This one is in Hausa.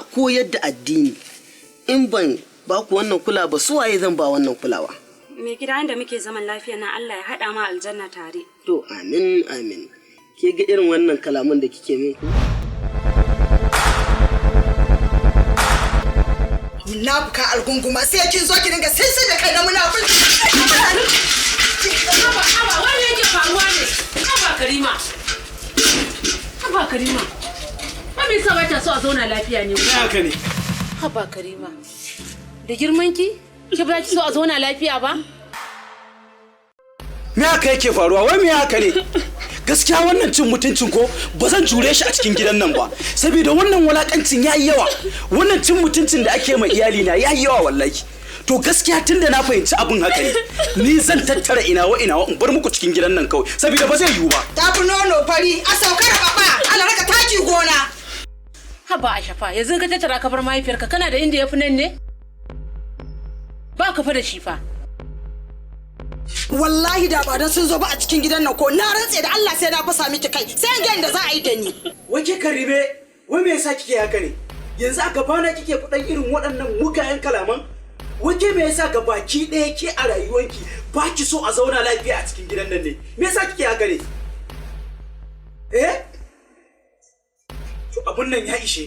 koyar da addini. In ban ba ku wannan kula ba su waye zan ba wannan kulawa? Me gida inda muke zaman lafiya na Allah ya haɗa ma aljanna tare. To amin amin. Ke ga irin wannan kalaman da kike min ku? Munafuka algunguma sai kin zo ki dinga sai da kai na munafiki. Haba wani yake faruwa ne? Haba Karima. Haba Karima. Ba me yasa ba ta so a zauna lafiya ne? Haka ne. Haba Karima. Da girman ki? Ki ba ki so a zauna lafiya ba? Me haka yake faruwa? Wai me haka ne? Gaskiya wannan cin mutuncin ko ba zan jure shi a cikin gidan nan ba. Saboda wannan walakancin yayi yawa. Wannan cin mutuncin da ake ma iyali na yayi yawa wallahi. To gaskiya tunda na fahimci abin haka ne, ni zan tattara inawa in bar muku cikin gidan nan kawai saboda ba zai yiwu ba. Tafi nono fari a saukar baba, ana raka taki gona. Haba Ashafa, yanzu ka tattara ka bar mahaifiyarka kana da inda yafi nan ne? Ba ka fa da shi fa. Wallahi da ba dan sun zo ba a cikin gidan nan ko na rantse da Allah sai na fasa miki kai. Sai ga inda za a yi da ni. Wace Karime, wai me yasa kike haka ne? Yanzu a gabana kike faɗan irin waɗannan mugayen kalaman? Wace me yasa gabaki ɗaya ke a rayuwanki ba ki so a zauna lafiya a cikin gidan nan ne? Me yasa kike haka ne? To abun nan ya ishe